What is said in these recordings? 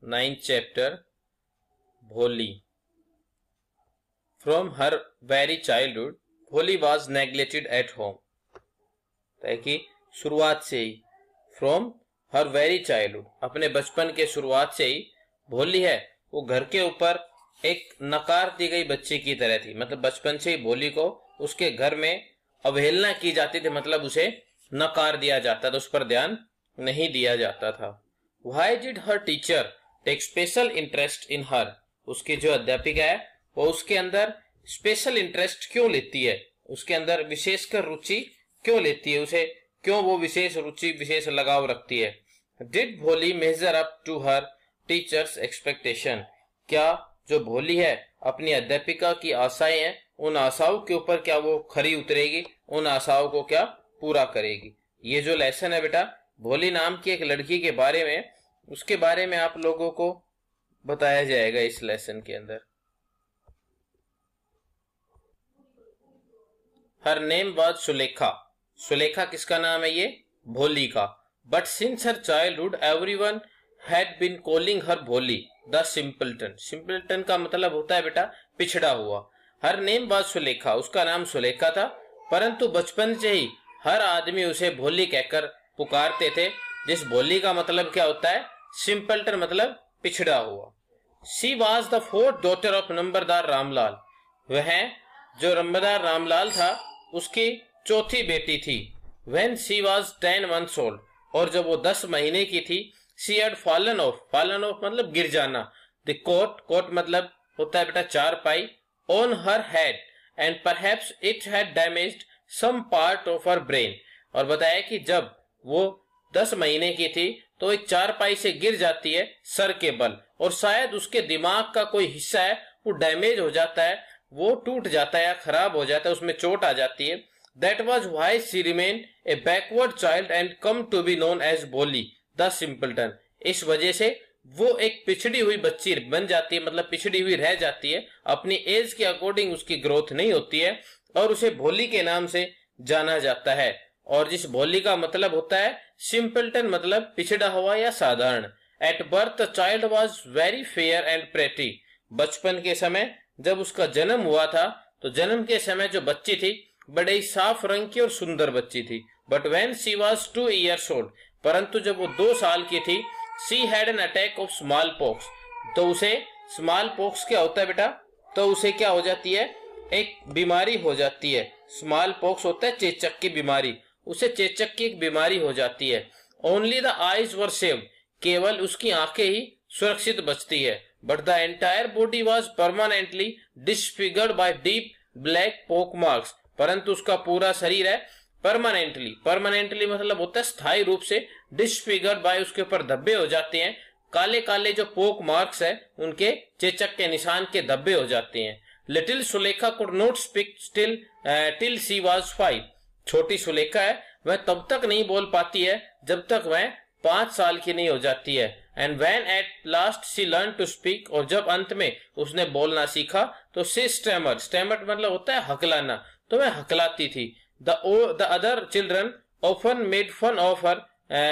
9th chapter, Bholi. From her very childhood, Bholi was neglected at home. ताकि शुरुआत से ही, from her very childhood, अपने बचपन के शुरुआत से ही भोली है वो घर के ऊपर एक नकार दी गई बच्चे की तरह थी। मतलब बचपन से ही भोली को उसके घर में अवहेलना की जाती थी, मतलब उसे नकार दिया जाता था, उस पर ध्यान नहीं दिया जाता था। Why did her teacher take special interest in her? उसकी जो अध्यापिका है वो उसके अंदर स्पेशल इंटरेस्ट क्यों लेती है, उसके अंदर विशेषकर रुचि क्यों लेती है, उसे क्यों वो विशेष रुचि विशेष लगाव रखती है। Did भोली measure up to her teacher's expectation? क्या जो भोली है अपनी अध्यापिका की आशाएं हैं, उन आशाओं के ऊपर क्या वो खरी उतरेगी, उन आशाओं को क्या पूरा करेगी। ये जो लेसन है बेटा भोली नाम की एक लड़की के बारे में, उसके बारे में आप लोगों को बताया जाएगा इस लेसन के अंदर। Her name was Sulekha. Sulekha किसका नाम है, ये भोली का। But since her childhood everyone had been calling her Bholi the सिंपल्टन। सिंपल्टन का मतलब होता है बेटा पिछड़ा हुआ। हर नेम वाज सुलेखा, उसका नाम सुलेखा था, परंतु बचपन से ही हर आदमी उसे भोली कहकर पुकारते थे। जिस भोली का मतलब क्या होता है, सिंपल्टन मतलब पिछड़ा हुआ। She was the fourth daughter of numberdar Ramlal. वह जो नंबरदार रामलाल था उसकी चौथी बेटी थी। When she was 10 months old, और जब वो 10 महीने की थी, शी हैड फॉलन ऑफ मतलब गिर जाना, द कोट मतलब होता है बेटा चारपाई, on her head and perhaps it had damaged some part of her brain. और बताया कि जब वो 10 महीने की थी तो एक चारपाई से गिर जाती है सर के बल, और शायद उसके दिमाग का कोई हिस्सा है वो डैमेज हो जाता है, वो टूट जाता है या खराब हो जाता है, उसमें चोट आ जाती है। That was why she remain a backward child and come to be known as Bholi the simpleton. इस वजह से वो एक पिछड़ी हुई बच्ची बन जाती है, मतलब पिछड़ी हुई रह जाती है, अपनी एज के अकॉर्डिंग उसकी ग्रोथ नहीं होती है, और उसे भोली के नाम से जाना जाता है। और जिस भोली का मतलब होता है सिंपल्टन मतलब पिछड़ा हुआ या साधारण। At birth the child was very fair and pretty. बचपन के समय जब उसका जन्म हुआ था तो जन्म के समय जो बच्ची थी बड़े ही साफ रंग की और सुंदर बच्ची थी। But when she was 2 years old, परंतु जब वो 2 साल की थी, she had an attack of small pox. तो उसे स्मॉल पॉक्स क्या होता है बेटा, तो उसे क्या हो जाती है, एक बीमारी हो जाती है। स्मॉल पॉक्स होता है चेचक की बीमारी, उसे चेचक की एक बीमारी हो जाती है। Only the eyes were saved, केवल उसकी आंखें ही सुरक्षित बचती है। But the entire body was permanently disfigured by deep black pock marks, परंतु उसका पूरा शरीर है परमानेंटली मतलब होता है स्थायी रूप से, डिसफिगर्ड बाय उसके ऊपर धब्बे हो जाते हैं, काले काले जो पोक मार्क्स है उनके चेचक के निशान के धब्बे हो जाते हैं। Little Sulekha could not speak till she was 5। छोटी सुलेखा है वह तब तक नहीं बोल पाती है जब तक वह 5 साल की नहीं हो जाती है। And when at last she learn to speak, और जब अंत में उसने बोलना सीखा तो शी स्टैमर्ड मतलब होता है हकलाना, तो वह हकलाती थी। The other children often made fun of her,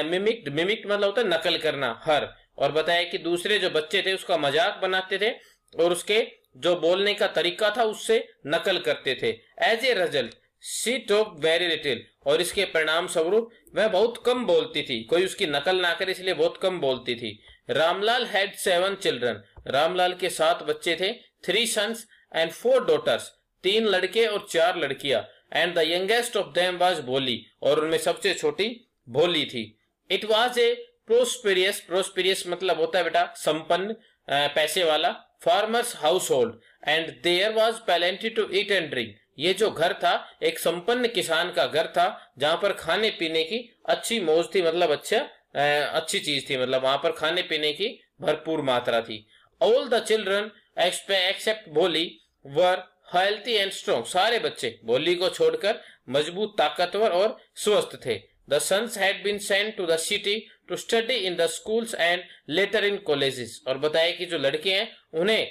mimicked मतलब होता है नकल करना, हर। और बताया कि दूसरे जो बच्चे थे उसका मजाक बनाते थे और उसके जो बोलने का तरीका था उससे नकल करते थे। As a result she talk very little, और इसके परिणाम स्वरूप वह बहुत कम बोलती थी, कोई उसकी नकल ना करे इसलिए बहुत कम बोलती थी। रामलाल हैड 7 चिल्ड्रन, रामलाल के 7 बच्चे थे। 3 sons एंड 4 daughters, 3 लड़के और 4 लड़कियां। And the youngest of them was भोली, और उनमें सबसे छोटी भोली थी। इट वाज ए प्रोस्पेरियस मतलब होता है बेटा संपन्न, पैसे वाला, farmers household, and there was plenty to eat and drink. ये जो घर था एक संपन्न किसान का घर था जहां पर खाने पीने की अच्छी मौज थी, मतलब अच्छी चीज थी, मतलब वहां पर खाने पीने की भरपूर मात्रा थी। ऑल द चिल्ड्रन एक्सेप्ट भोली वर हेल्थी एंड स्ट्रॉन्ग, सारे बच्चे भोली को छोड़कर मजबूत, ताकतवर और स्वस्थ थे। The sons had been sent to the city to study in the schools and later in colleges, और बताया कि जो लड़के हैं उन्हें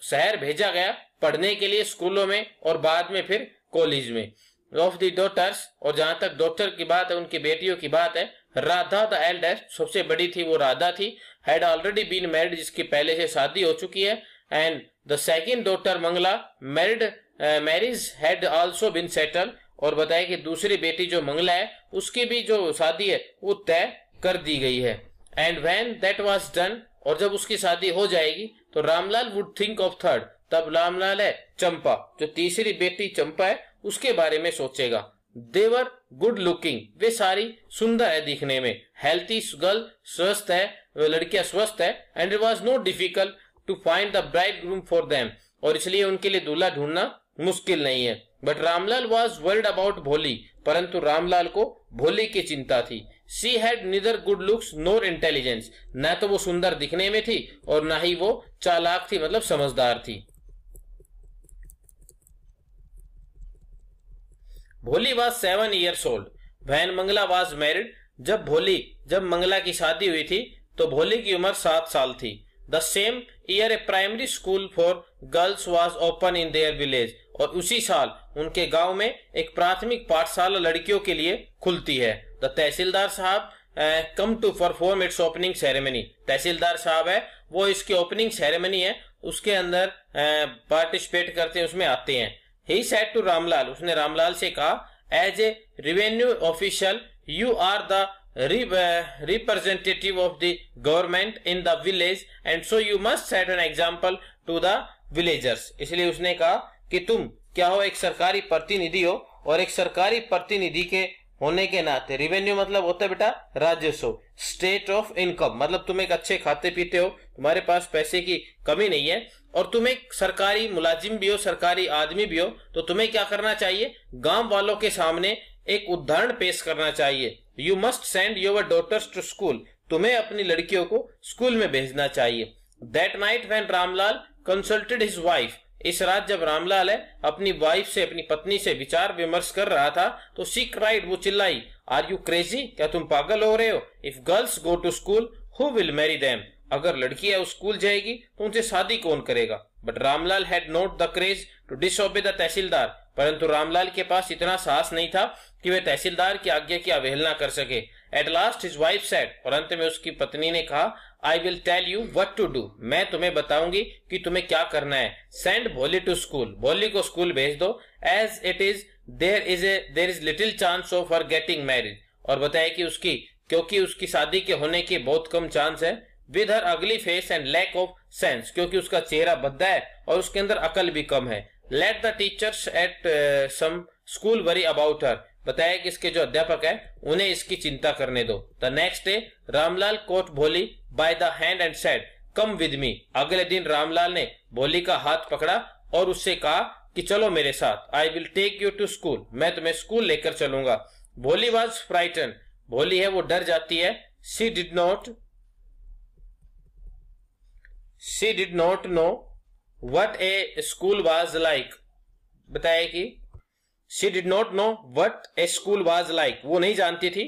शहर भेजा गया पढ़ने के लिए स्कूलों में और बाद में फिर कॉलेज में। ऑफ द डॉटर्स, और जहां तक डॉक्टर की बात है, उनकी बेटियों की बात है, राधा द एल्डेस्ट, सबसे बड़ी थी वो राधा थी, हैड ऑलरेडी बीन मैरिड, जिसकी पहले से शादी हो चुकी है, and the second daughter Mangla married marriage had also been settle, और बताया कि दूसरी बेटी जो मंगला है उसकी भी जो शादी है वो तय कर दी गई है। And when that was done, और जब उसकी शादी हो जाएगी तो Ramlal would think of third, तब रामलाल है चंपा, जो तीसरी बेटी चंपा है उसके बारे में सोचेगा। देवर गुड लुकिंग, वे सारी सुंदर है दिखने में, हेल्थी गर्ल, स्वस्थ है, लड़कियां स्वस्थ है, and it was not difficult to find the bride groom for them, और इसलिए उनके लिए दूल्हा ढूंढना मुश्किल नहीं है। But Ramlal was worried about Bholi, परंतु रामलाल को भोली की चिंता थी। She had neither good looks nor intelligence, न तो वो सुंदर दिखने में थी और न ही वो चालाक थी, मतलब समझदार थी। Bholi was 7 years old when Mangla was married, जब मंगला की शादी हुई थी तो भोली की उम्र 7 साल थी। The same year A primary school for girls was open in their village, और उसी साल उनके गांव में एक प्राथमिक पाठशाला लड़कियों के लिए खुलती है। The tehsildar sahib come to perform its opening ceremony, tehsildar sahib है वो इसकी ओपनिंग सेरेमनी है उसके अंदर पार्टिसिपेट करते हैं, उसमें आते हैं। ही सेड टू रामलाल, उसने रामलाल से कहा, as a revenue official you are the representative of the government in the village and so you must set an example to the villagers, इसलिए उसने कहा कि तुम क्या हो, एक सरकारी प्रतिनिधि हो, और एक सरकारी प्रतिनिधि के होने के नाते, रेवेन्यू मतलब होता है बेटा राजस्व, स्टेट ऑफ इनकम मतलब तुम एक अच्छे खाते पीते हो, तुम्हारे पास पैसे की कमी नहीं है, और तुम एक सरकारी मुलाजिम भी हो, सरकारी आदमी भी हो, तो तुम्हें क्या करना चाहिए, गांव वालों के सामने एक उदाहरण पेश करना चाहिए। You must send your daughters to school, तुम्हें अपनी लड़कियों को स्कूल में भेजना चाहिए। That night when Ramlal consulted his wife, इस रात जब रामलाल है अपनी वाइफ से, अपनी पत्नी से विचार विमर्श कर रहा था, तो शी क्राइड, वो चिल्लाई, आर यू क्रेजी, क्या तुम पागल हो रहे हो, if girls go to school who will marry them, अगर लड़कियां स्कूल जाएगी तो उनसे शादी कौन करेगा। But Ramlal had not the craze to disobey the tehsildar, परंतु रामलाल के पास इतना साहस नहीं था कि वे तहसीलदार की आज्ञा की अवहेलना कर सके। At last his wife said, और अंत में उसकी पत्नी ने कहा, I will tell you what to do, मैं तुम्हें बताऊंगी कि तुम्हें क्या करना है। सेंड भोली टू स्कूल, भोली को स्कूल भेज दो, as it is there is little chance of her getting married, और बताया कि क्योंकि उसकी शादी के होने के बहुत कम चांस है। With her ugly face and lack of sense, क्योंकि उसका चेहरा भद्दा है और उसके अंदर अकल भी कम है। Let the teachers at some school worry about her, बताया कि इसके जो अध्यापक है उन्हें इसकी चिंता करने दो। The next day Ramlal caught Bholi by the hand and said, come with me, अगले दिन रामलाल ने भोली का हाथ पकड़ा और उससे कहा कि चलो मेरे साथ, I will take you to school, मैं तुम्हें स्कूल लेकर चलूंगा। भोली वॉज फ्राइटन, भोली है वो डर जाती है। She did not know what A school was like, बताया कि she did not know what A school was like, वो नहीं जानती थी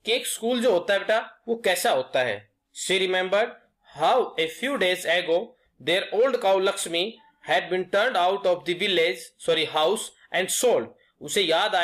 कि एक स्कूल जो होता है बेटा वो कैसा होता है। She remembered how a few days ago their old cow Lakshmi had been turned out of the village house and sold, उसे याद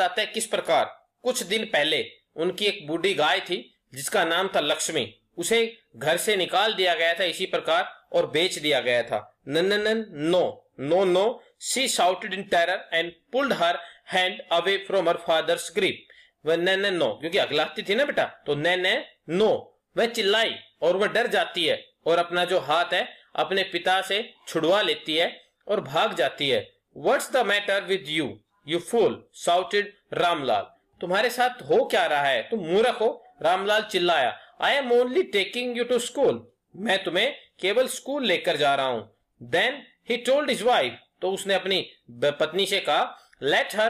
आता है किस प्रकार कुछ दिन पहले उनकी एक बूढ़ी गाय थी जिसका नाम था लक्ष्मी, उसे घर से निकाल दिया गया था इसी प्रकार और बेच दिया गया था। No, she shouted in terror and pulled her hand away from her father's grip. वह नो, क्योंकि अगलाती थी ना बेटा, तो नो, वह चिल्लाई और वह डर जाती है और अपना जो हाथ है अपने पिता से छुड़वा लेती है और भाग जाती है। What's the matter with you, you fool? shouted Ramlal, तुम्हारे साथ हो क्या रहा है, तुम मूर्ख हो, रामलाल चिल्लाया। I am only taking you to school, मैं तुम्हें केवल स्कूल लेकर जा रहा हूं। Then he told his wife, तो उसने अपनी पत्नी से कहा, let her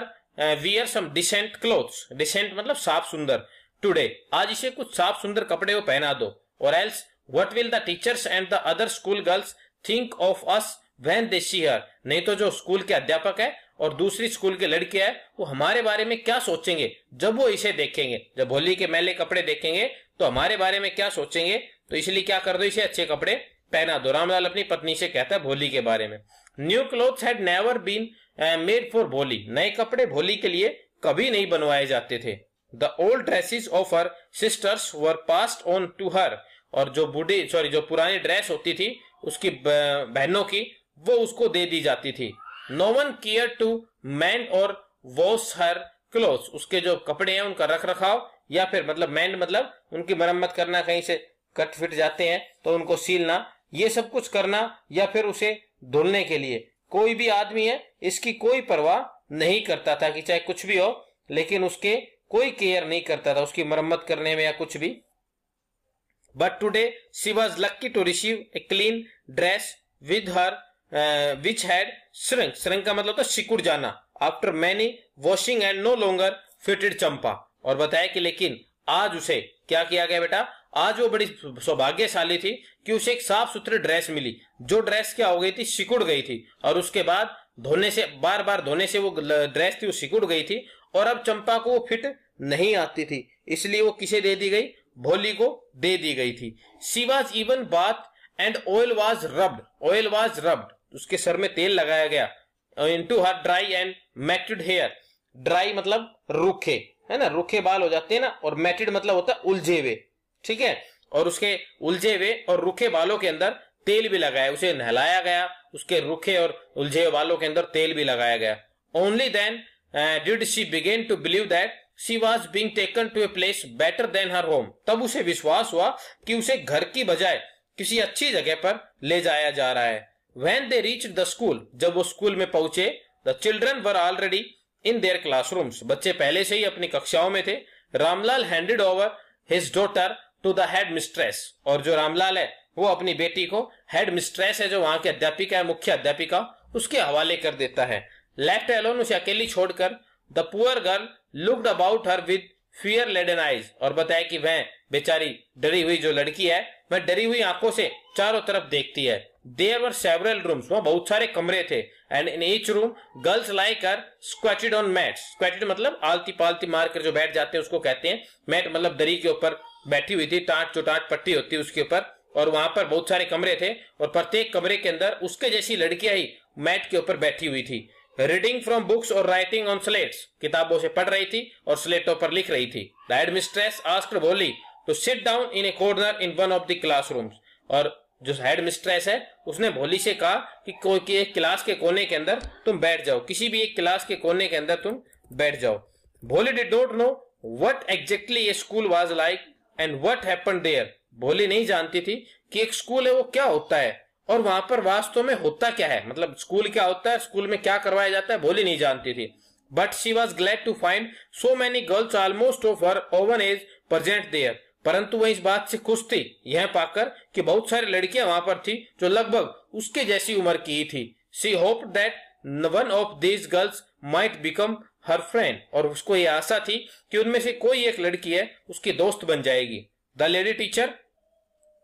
wear some decent clothes, decent मतलब साफ सुंदर, today, आज इसे कुछ साफ सुंदर कपड़े को पहना दो, or else what will the teachers and the other school girls think of us when they see her, नहीं तो जो स्कूल के अध्यापक है और दूसरी स्कूल के लड़के हैं वो हमारे बारे में क्या सोचेंगे जब वो इसे देखेंगे, जब भोली के मैले कपड़े देखेंगे तो हमारे बारे में क्या सोचेंगे, तो इसलिए क्या कर दो, इसे अच्छे कपड़े पहना दो। रामलाल अपनी पत्नी से कहता है भोली के बारे में। New clothes had never been made for Bholi, नए कपड़े भोली के लिए कभी नहीं बनवाए जाते थे। The old dresses of her sisters were passed on to her, और जो जो पुरानी ड्रेस होती थी उसकी बहनों की, वो उसको दे दी जाती थी। No one care to mend और वॉश हर क्लोथ्स, उसके जो कपड़े हैं उनका रख रखाव, या फिर मतलब मेंड मतलब उनकी मरम्मत करना, कहीं से कट फिट जाते हैं तो उनको सीलना, ये सब कुछ करना, या फिर उसे धुलने के लिए कोई भी आदमी है इसकी कोई परवाह नहीं करता था कि चाहे कुछ भी हो, लेकिन उसके कोई केयर नहीं करता था उसकी मरम्मत करने में या कुछ भी। But today she was lucky to receive a clean dress with her which had shrink, shrink का मतलब तो सिकुड़ जाना, after many washing and no longer fitted Champa. और बताया कि लेकिन आज उसे क्या किया गया बेटा, आज वो बड़ी सौभाग्यशाली थी कि उसे एक साफ सुथरी ड्रेस मिली, जो ड्रेस क्या हो गई थी, सिकुड़ गई थी, और उसके बाद धोने से, बार बार धोने से वो ड्रेस थी वो सिकुड़ गई थी, और अब चंपा को वो फिट नहीं आती थी, इसलिए वो किसे दे दी गई, भोली को दे दी गई थी। She was even bath and oil was rubbed, oil was rubbed, उसके सर में तेल लगाया गया, into her dry and matted hair, dry मतलब रूखे, है ना, रूखे बाल हो जाते हैं ना, और मैटेड मतलब होता है उलझे हुए, ठीक है, और उसके उलझे हुए और रूखे बालों के अंदर तेल भी लगाया, उसे नहलाया गया, उसके रूखे और उलझे हुए बालों के अंदर तेल भी लगाया गया। Only then did she begin to believe that she was being taken to a place better than her home, तब उसे विश्वास हुआ कि उसे घर की बजाय किसी अच्छी जगह पर ले जाया जा रहा है। When they reached the school, जब वो स्कूल में पहुंचे, the children were already in their classrooms, बच्चे पहले से ही अपनी कक्षाओं में थे। Ramlal handed over his daughter to the head mistress, और जो रामलाल है वो अपनी बेटी को हेड मिस्ट्रेस है, जो वहां की अध्यापिका है, मुख्य अध्यापिका, उसके हवाले कर देता है। लेफ्ट एलोन, उसे अकेली छोड़कर, the poor girl looked about her with fear laden eyes, और बताया कि वह बेचारी डरी हुई जो लड़की है वह डरी हुई आंखों से चारों तरफ देखती है। There were several rooms, वहाँ बहुत सारे कमरे थे, and in each room girls like her squatted on mats, squatted मतलब आलती पालती मार कर जो बैठ जाते हैं उसको कहते हैं, मैट मतलब दरी के ऊपर बैठी हुई थी, टाट जो टाट पट्टी होती है उसके ऊपर, और वहां पर बहुत सारे कमरे थे, और प्रत्येक कमरे के अंदर उसके जैसी लड़कियां ही मैट के ऊपर बैठी हुई थी। रीडिंग फ्रॉम बुक्स और राइटिंग ऑन स्लेट्स, किताबों से पढ़ रही थी और स्लेटों पर लिख रही थी। The headmistress asked Bholi to sit down in a corner in one of the classrooms, और जो हेड मिस्ट्रेस है उसने भोली से कहा कि कोई की एक क्लास के कोने के अंदर तुम बैठ जाओ, किसी भी एक क्लास के कोने के अंदर तुम बैठ जाओ। Bholi did not know what exactly a school was like and what happened there, Bholi नहीं जानती थी कि एक स्कूल है वो क्या होता है और वहां पर वास्तव में होता क्या है, मतलब स्कूल क्या होता है, स्कूल में क्या करवाया जाता है, भोली नहीं जानती थी। But she was glad to find so many girls almost of her own age present there, परंतु वह इस बात से खुश थी यह पाकर कि बहुत सारी लड़कियां वहां पर थी जो लगभग उसके जैसी उम्र की ही थी। She hoped that one of these girls might become her friend, और उसको ये आशा थी कि उनमें से कोई एक लड़की है उसकी दोस्त बन जाएगी। The lady teacher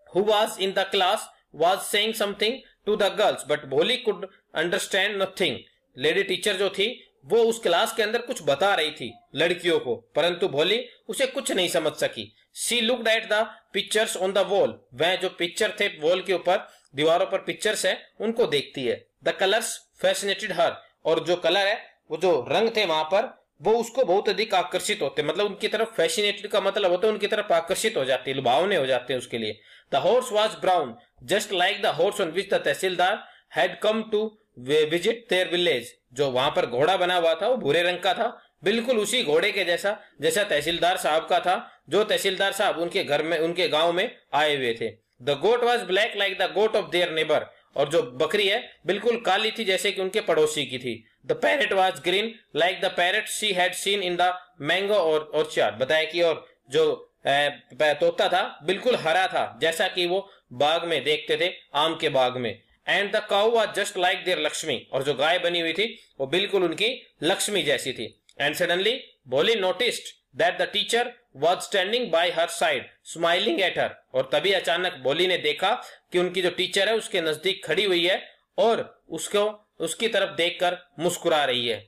who was in the class was saying something to the girls but Bholi could understand nothing, lady teacher जो थी वो उस क्लास के अंदर कुछ बता रही थी लड़कियों को, परंतु भोली उसे कुछ नहीं समझ सकी। She looked at the pictures on the wall, वह जो पिक्चर थे वॉल के ऊपर, दीवारों पर पिक्चर्स है, उनको देखती है। द कलर्स फैसिनेटेड हर, और जो कलर है वो जो रंग थे वहां पर वो उसको बहुत अधिक आकर्षित होते, मतलब उनकी तरफ, फैसिनेटेड का मतलब होता है उनकी तरफ आकर्षित हो जाती है, लुभावने हो जाते हैं उसके लिए। The horse was brown just like the horse on which the tehsildar had come to visit their village, जो वहां पर घोड़ा बना हुआ था वो भूरे रंग का था, बिल्कुल उसी घोड़े के जैसा जैसा तहसीलदार साहब का था, जो तहसीलदार साहब उनके घर में, उनके गांव में आए हुए थे। The goat was black like the goat of their neighbour, और जो बकरी है बिल्कुल काली थी जैसे कि उनके पड़ोसी की थी। The parrot was green like the parrot she had seen in the mango orchard, बताया कि और जो तोता था बिल्कुल हरा था जैसा कि वो बाग में देखते थे, आम के बाग में। And the cow was just like their Lakshmi, और जो गाय बनी हुई थी वो बिल्कुल उनकी लक्ष्मी जैसी थी। एंड सडनली भोली noticed that the teacher was standing bye her side smiling at her, और तभी अचानक भोली ने देखा कि उनकी जो टीचर है उसके नजदीक खड़ी हुई है और उसको उसकी तरफ देखकर मुस्कुरा रही है।